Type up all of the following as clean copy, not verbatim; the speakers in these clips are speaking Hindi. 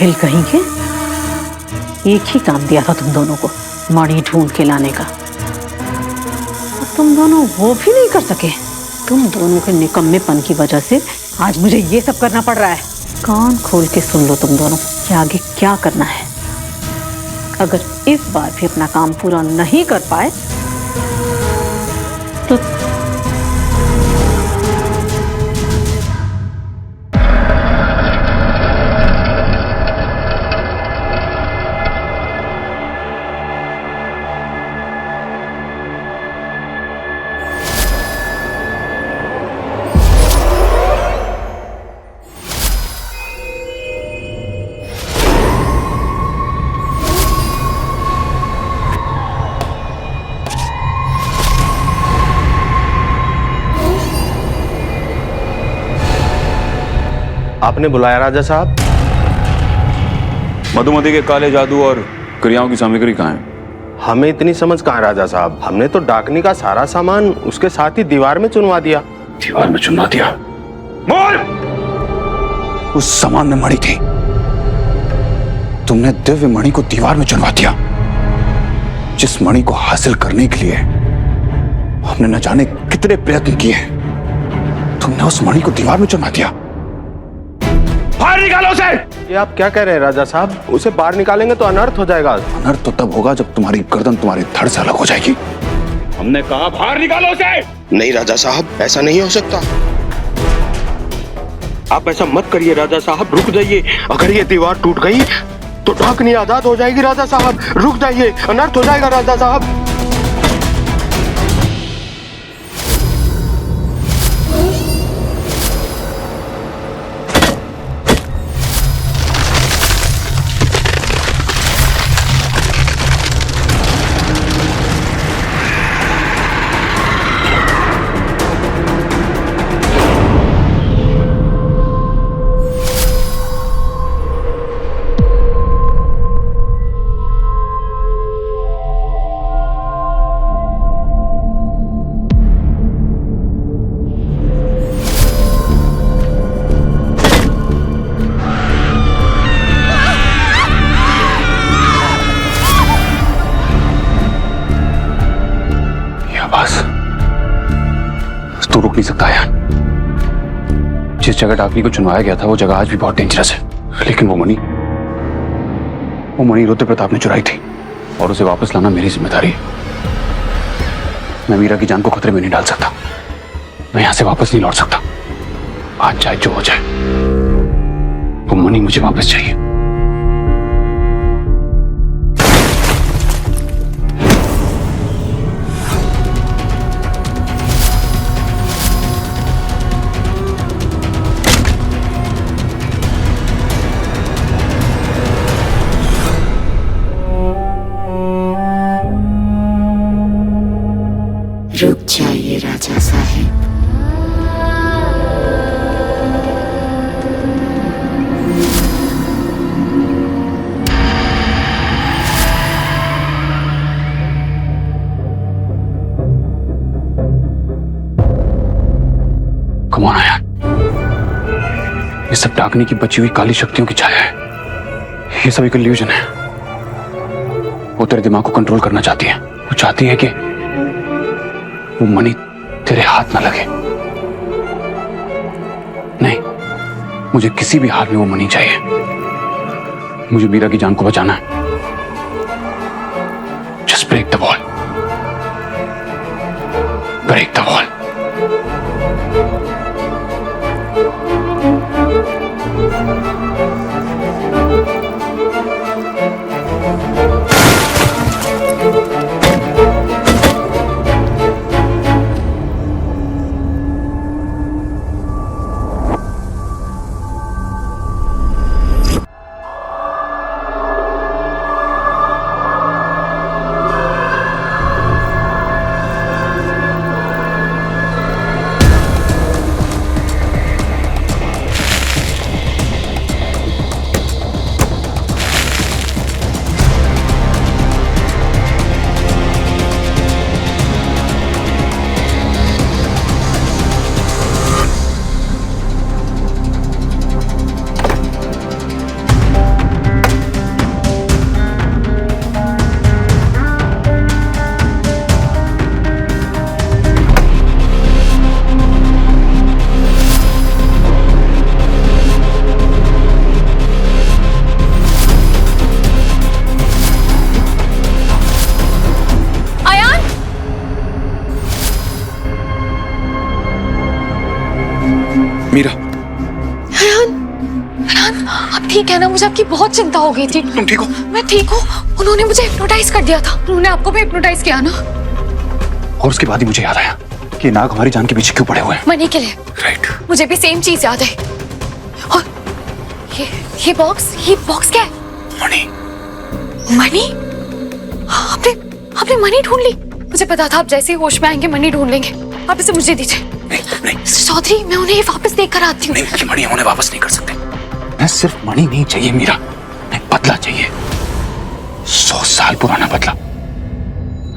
जाहिल कहीं के, एक ही काम दिया था तुम दोनों को, मणि ढूंढ के लाने का, और तुम दोनों वो भी नहीं कर सके। तुम दोनों के निकम्मेपन की वजह से आज मुझे ये सब करना पड़ रहा है। कान खोल के सुन लो तुम दोनों कि आगे क्या करना है। अगर इस बार भी अपना काम पूरा नहीं कर पाए तो आपने बुलाया राजा साहब? मधुमती के काले जादू और क्रियाओं की सामग्री कहाँ है? हमें इतनी समझ कहाँ राजा साहब, हमने तो डाकनी का सारा सामान उसके साथ ही दीवार में चुनवा दिया। दीवार में चुनवा दिया? बोल! उस सामान में मणि थी, तुमने दिव्य मणि को दीवार में चुनवा दिया। जिस मणि को हासिल करने के लिए हमने न जाने कितने प्रयत्न किए, तुमने उस मणि को दीवार में चुनवा दिया। बाहर निकालो उसे! ये आप क्या कह रहे हैं राजा साहब? उसे बाहर निकालेंगे तो अनर्थ हो जाएगा। अनर्थ तो तब होगा जब तुम्हारी गर्दन तुम्हारे धड़ से अलग हो जाएगी। हमने कहा बाहर निकालो उसे! नहीं राजा साहब, ऐसा नहीं हो सकता। आप ऐसा मत करिए राजा साहब, रुक जाइए। अगर ये दीवार टूट गई तो डाकनी आजाद हो जाएगी राजा साहब। रुक जाइए, अनर्थ हो जाएगा राजा साहब। तू रुक नहीं सकता यार। जिस जगह डाकनी को चुनवाया गया था वो जगह आज भी बहुत डेंजरस है, लेकिन वो मणि रुद्र प्रताप ने चुराई थी और उसे वापस लाना मेरी जिम्मेदारी है। मैं मीरा की जान को खतरे में नहीं डाल सकता, मैं यहां से वापस नहीं लौट सकता। आज चाहे जो हो जाए, वो मणि मुझे वापस चाहिए। रुक जाइए राजा साहब। कौन आया? ये सब डाकनी की बची हुई काली शक्तियों की छाया है। ये सब एक इल्यूजन है। वो तेरे दिमाग को कंट्रोल करना चाहती है। वो चाहती है कि वो मणि तेरे हाथ ना लगे। नहीं, मुझे किसी भी हाल में वो मणि चाहिए। मुझे मीरा की जान को बचाना है। Just break the wall, break the wall. Meera, Rehan, आप ठीक है ना? मुझे आपकी बहुत चिंता हो गई थी। तुम ठीक हो? मैं ठीक हूँ। उन्होंने मुझे हिप्नोटाइज कर दिया था। उन्होंने आपको भी हिप्नोटाइज किया ना? और उसके बाद ही मुझे याद आया कि नाग हमारी जान के पीछे क्यों पड़े हुए हैं। मनी के लिए। राइट। मुझे भी सेम चीज याद है। और ये बॉक्स क्या है? मणि। मनी? आपने मनी ढूंढ ली? मुझे पता था आप जैसे ही होश में आएंगे मनी ढूंढ लेंगे। आप इसे मुझे दीजिए। नहीं। चौधरी, मैं उन्हें वापस देख कर आती हूँ। नहीं, ये मणि हम उन्हें वापस नहीं कर सकते। मैं सिर्फ मणि नहीं चाहिए मीरा, मैं बदला चाहिए। 100 साल पुराना बदला।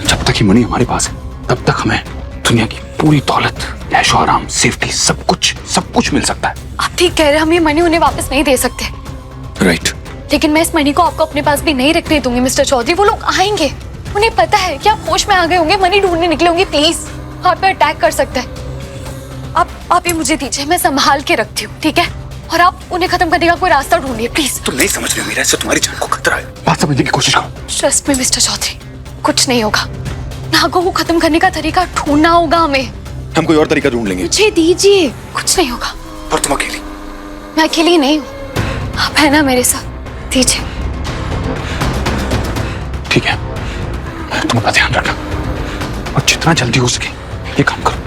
जब तक ये मणि हमारे पास है तब तक हमें दुनिया की पूरी दौलत, ऐशो आराम, सेफ्टी, सब कुछ मिल सकता है। आप ठीक कह रहे हैं, हम ये मनी उन्हें वापस नहीं दे सकते। राइट। लेकिन मैं इस मनी को आपको अपने पास भी नहीं रखने दूंगी मिस्टर चौधरी। वो लोग आएंगे, उन्हें पता है कि आप होश में आ गए होंगे, मनी ढूंढने निकले होंगे। प्लीज, आप पे अटैक कर सकते हैं। आप ये मुझे दीजिए, मैं संभाल के रखती हूँ, ठीक है? और आप उन्हें खत्म करने का कोई रास्ता ढूंढिए प्लीज। तुम नहीं समझ रहे हो मीरा, इससे तुम्हारी जान को खतरा है। बात समझने की कोशिश करो। ट्रस्ट में मिस्टर चौधरी, कुछ नहीं होगा। नागों को खत्म करने का तरीका ढूंढना होगा हमें। हम कोई और तरीका ढूंढ लेंगे। मुझे दीजिए, कुछ नहीं होगा। पर तुम अकेली? मैं अकेली नहीं हूँ, आप है ना मेरे साथ। दीजिए। ठीक है, तुम अपना ध्यान रखना और जितना जल्दी हो सके ये काम करो।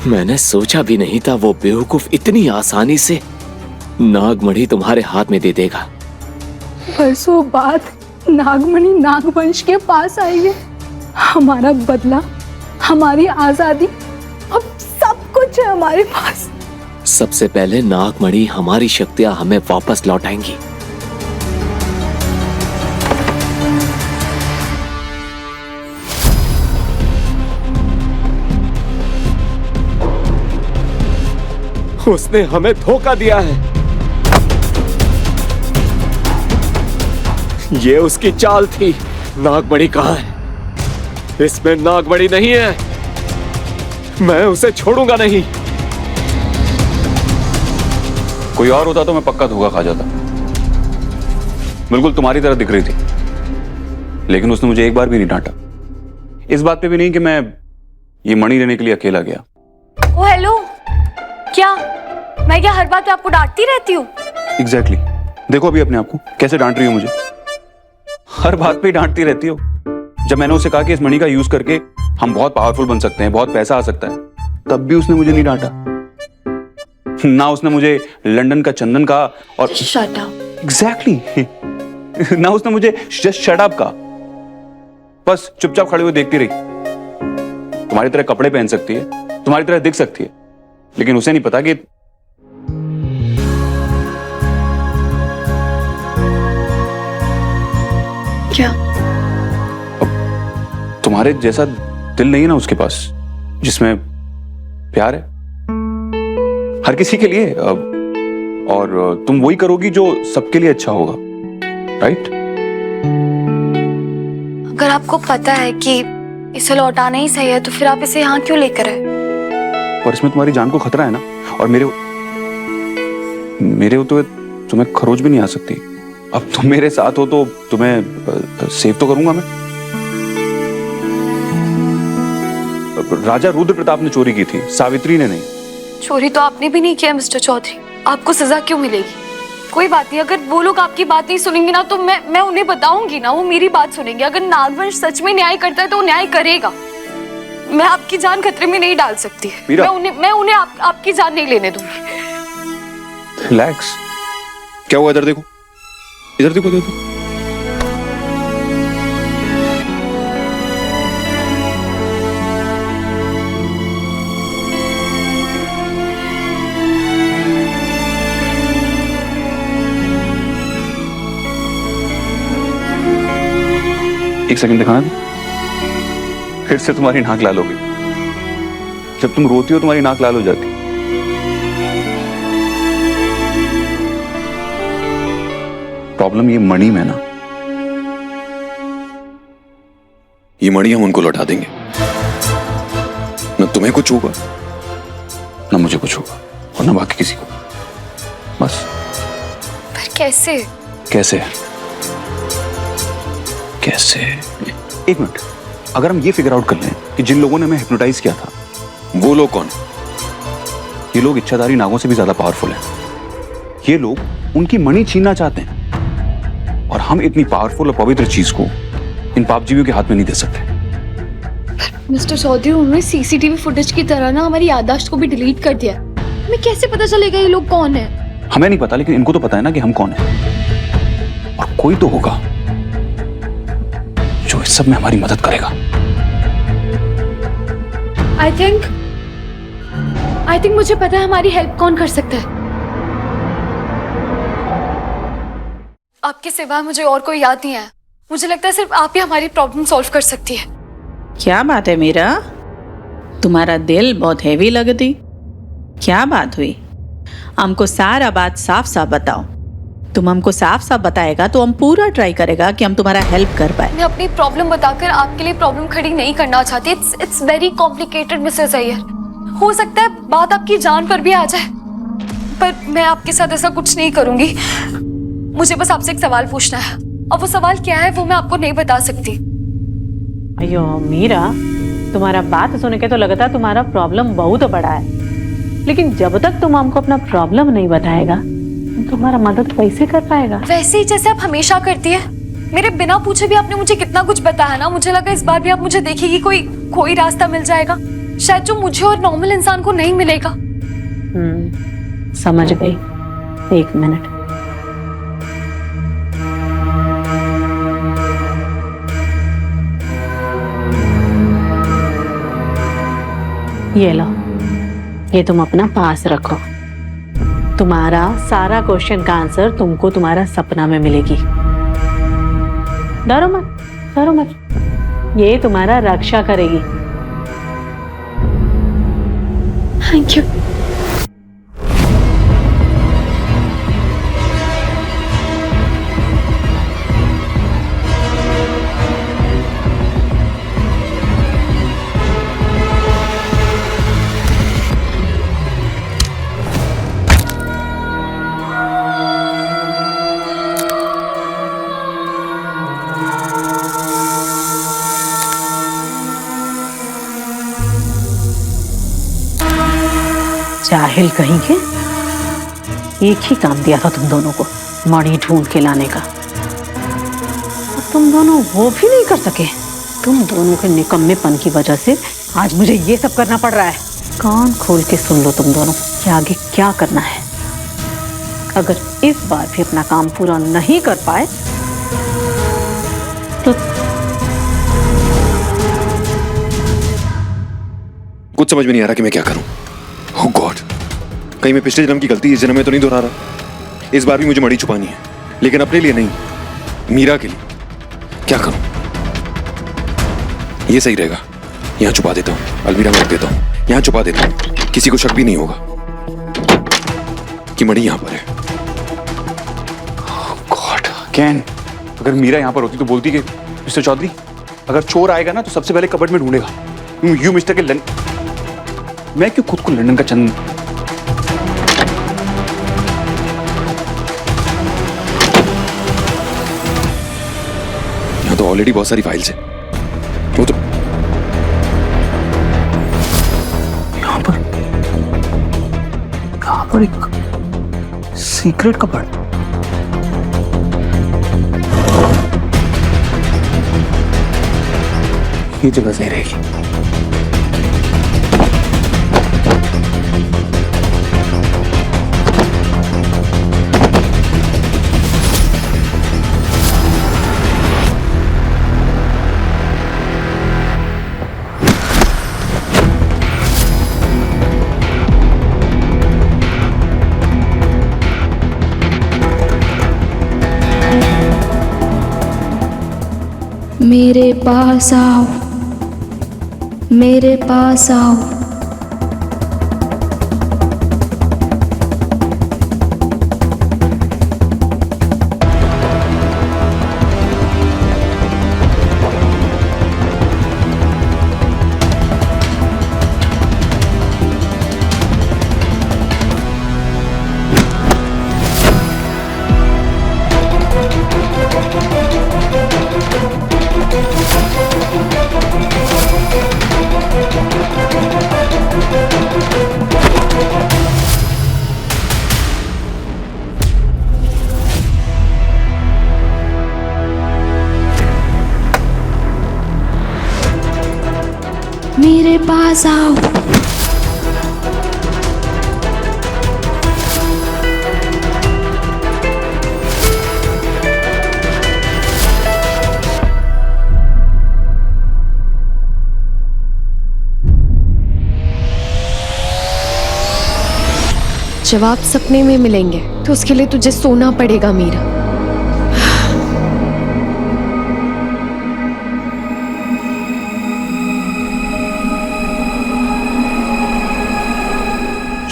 मैंने सोचा भी नहीं था वो बेवकूफ इतनी आसानी से नागमणि तुम्हारे हाथ में दे देगा। बरसों बाद नागमणि नागवंश के पास आई है। हमारा बदला, हमारी आजादी, अब सब कुछ है हमारे पास। सबसे पहले नागमणि हमारी शक्तियां हमें वापस लौटाएंगी। उसने हमें धोखा दिया है। ये उसकी चाल थी। नागमणि कहाँ है? इसमें नागमणि नहीं है। मैं उसे छोड़ूंगा नहीं। कोई और होता तो मैं पक्का धोखा खा जाता। बिल्कुल तुम्हारी तरह दिख रही थी, लेकिन उसने मुझे एक बार भी नहीं डांटा। इस बात पे भी नहीं कि मैं ये मणि लेने के लिए अकेला गया। ओ हेलो, क्या मैं क्या हर बात पे आपको डांटती रहती हूँ? एग्जैक्टली। देखो अभी अपने आप को कैसे डांट रही हो मुझे। हर बात पे डांटती रहती हो। जब मैंने उसे कहा कि इस मणि का यूज करके हम बहुत पावरफुल बन सकते हैं, बहुत पैसा आ सकता है, तब भी उसने मुझे नहीं डांटा। ना उसने मुझे लंदन का चंदन कहा और शट अप। एग्जैक्टली ना उसने मुझे जस्ट शट अप कहा। बस चुपचाप खड़े हुए देखती रही। तुम्हारी तरह कपड़े पहन सकती है, तुम्हारी तरह दिख सकती है, लेकिन उसे नहीं पता कि क्या तुम्हारे जैसा दिल नहीं है ना उसके पास, जिसमें प्यार है हर किसी के लिए। और तुम वही करोगी जो सबके लिए अच्छा होगा, राइट? अगर आपको पता है कि इसे लौटाना ही सही है तो फिर आप इसे यहाँ क्यों लेकर आए? पर इसमें तुम्हारी जान को खतरा है ना, और मेरे हो तो तुम्हें खरोच भी नहीं आ सकती। अब तुम मेरे साथ हो तो तुम्हें सेव तो करूंगा मैं। राजा रुद्र प्रताप ने चोरी की थी, सावित्री ने नहीं। चोरी तो आपने भी नहीं किया मिस्टर चौधरी, आपको सजा क्यों मिलेगी? कोई बात नहीं, अगर वो लोग आपकी बात नहीं सुनेंगे ना तो मैं उन्हें बताऊंगी ना, वो मेरी बात सुनेंगे। अगर नागवंश सच में न्याय करता है तो वो न्याय करेगा। मैं आपकी जान खतरे में नहीं डाल सकती। मैं उन्हें आपकी जान नहीं लेने दूंगी। रिलैक्स। क्या हुआ? इधर देखो, इधर देखो, इधर देखो। एक सेकंड दिखाना दो। फिर से तुम्हारी नाक लाल हो गई। जब तुम रोती हो तुम्हारी नाक लाल हो जाती। प्रॉब्लम ये मणि में ना, ये मणि हम उनको लौटा देंगे, न तुम्हें कुछ होगा न मुझे कुछ होगा और न बाकी किसी को। बस। पर कैसे? कैसे कैसे? एक मिनट, अगर हम ये फिगर आउट कर लें कि जिन लोगों ने हमें हिप्नोटाइज किया था वो लोग कौन है? ये लोग इच्छाधारी नागों से भी ज्यादा पावरफुल हैं। ये लोग उनकी मणि छीनना चाहते हैं और हम इतनी पावरफुल और पवित्र चीज को इन पापजीवियों के हाथ में नहीं दे सकते। मिस्टर चौधरी, उन्होंने सीसीटीवी फुटेज की तरह ना हमारी याददाश्त को भी डिलीट कर दिया। हमें कैसे पता चलेगा ये लोग कौन है? हमें नहीं पता, लेकिन इनको तो पता है ना कि हम कौन हैं। और कोई तो होगा जो इस सब में हमारी मदद करेगा। आई थिंक मुझे पता है हमारी हेल्प कौन कर सकता है। आपके सिवा मुझे और कोई याद नहीं आया। मुझे लगता है सिर्फ आप ही हमारी प्रॉब्लम सॉल्व कर सकती है। क्या बात है मीरा, तुम्हारा दिल बहुत हैवी लगती। क्या बात हुई? हमको सारा बात साफ साफ बताओ। तुम हमको साफ साफ बताएगा तो हम पूरा ट्राई करेगा कि हम तुम्हारा हेल्प कर पाए। मैं अपनी प्रॉब्लम बताकर आपके लिए प्रॉब्लम खड़ी नहीं करना चाहती। It's very complicated Mrs Iyer. हो सकता है बात आपकी जान पर भी आ जाए, पर मैं आपके साथ ऐसा कुछ नहीं करूंगी। मुझे बस आपसे एक सवाल पूछना है, और वो सवाल क्या है वो मैं आपको नहीं बता सकती। अयो मीरा, तुम्हारा बात सुन के तो लगता है तुम्हारा प्रॉब्लम बहुत बड़ा है, लेकिन जब तक तुम हमको अपना प्रॉब्लम नहीं बताएगा तुम्हारा मदद कैसे कर पाएगा? वैसे ही जैसे आप हमेशा करती है। मेरे बिना पूछे भी आपने मुझे कितना कुछ बताया ना। मुझे लगा इस बार भी आप मुझे देखेगी, कोई रास्ता मिल जाएगा शायद, जो मुझे और नॉर्मल इंसान को नहीं मिलेगा। समझ गई। एक मिनट। ये लो, ये तुम अपना पास रखो। तुम्हारा सारा क्वेश्चन का आंसर तुमको तुम्हारा सपना में मिलेगी। डरो मत, डरो मत। ये तुम्हारा रक्षा करेगी। Thank you. जाहिल कहीं के, एक ही काम दिया था तुम दोनों को, मणि ढूंढ के लाने का, और तुम दोनों वो भी नहीं कर सके। तुम दोनों के निकम्मेपन की वजह से आज मुझे ये सब करना पड़ रहा है। कान खोल के सुन लो तुम दोनों कि आगे क्या करना है। अगर इस बार भी अपना काम पूरा नहीं कर पाए तो कुछ समझ में नहीं आ रहा कि मैं क्या करूं। ओह गॉड, कहीं मैं पिछले जन्म की गलती इस जन्म में तो नहीं दोहरा रहा। इस बार भी मुझे मणि छुपानी है, लेकिन अपने लिए नहीं, मीरा के लिए। क्या करूं? ये सही रहेगा, यहां छुपा देता हूं, अलमीरा में रख देता हूं, यहां छुपा देता हूं, किसी को शक भी नहीं होगा कि मणि यहां पर है। ओह गॉड, कैन, अगर मीरा यहां पर होती तो बोलती कि मिस्टर चौधरी, अगर चोर आएगा ना तो सबसे पहले कबर्ड में ढूंढेगा। यू मिस्टर के मैं क्यों खुद को लंदन का चंद। यहां तो ऑलरेडी बहुत सारी फाइल्स है। वो तो यहां पर एक सीक्रेट कबर्ड। ये जगह सही रहेगी। मेरे पास आओ, मेरे पास आओ। पास आओ। जब आप सपने में मिलेंगे तो उसके लिए तुझे सोना पड़ेगा मीरा।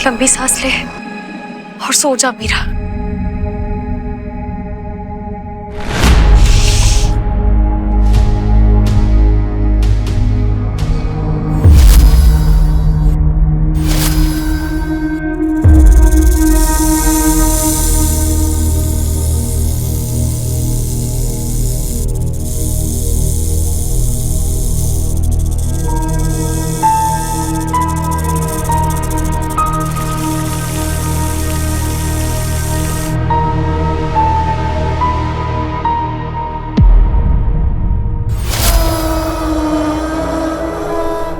लंबी सांस ले और सो जा मीरा।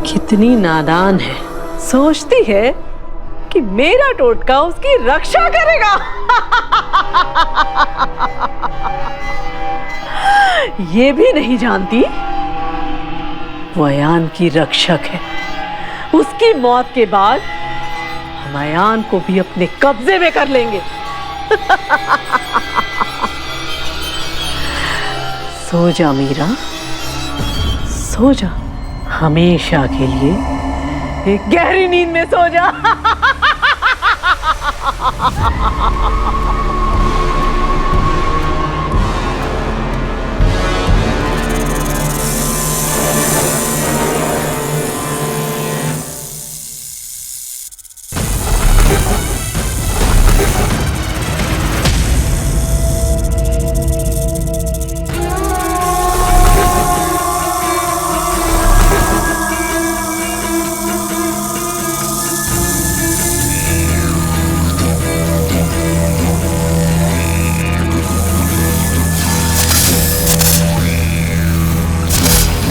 कितनी नादान है, सोचती है कि मेरा टोटका उसकी रक्षा करेगा। ये भी नहीं जानती वो अयान की रक्षक है। उसकी मौत के बाद हम अयान को भी अपने कब्जे में कर लेंगे। सो जा मीरा, सो जा, हमेशा के लिए एक गहरी नींद में सो जा।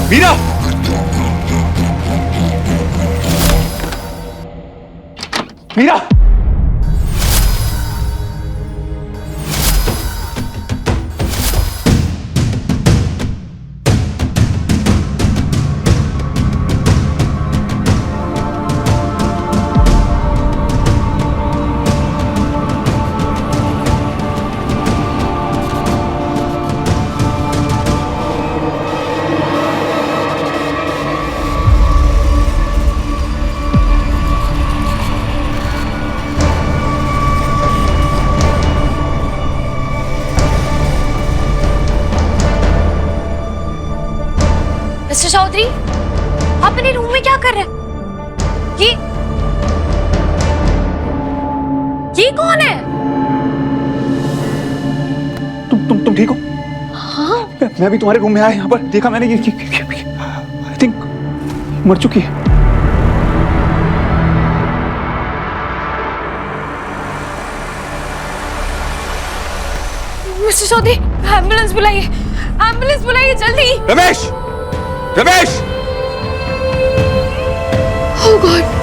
मीरा, मीरा, मिस्टर चौधरी, आप मेरे रूम में क्या कर रहे हैं? ये कौन है? तुम ठीक हो? हाँ। मैं भी तुम्हारे रूम में आया, यहाँ पर देखा मैंने, ये आई थिंक मर चुकी है। मिस्टर चौधरी, एम्बुलेंस बुलाइए, एम्बुलेंस बुलाइए जल्दी। रमेश, रमेश! ओह गॉड!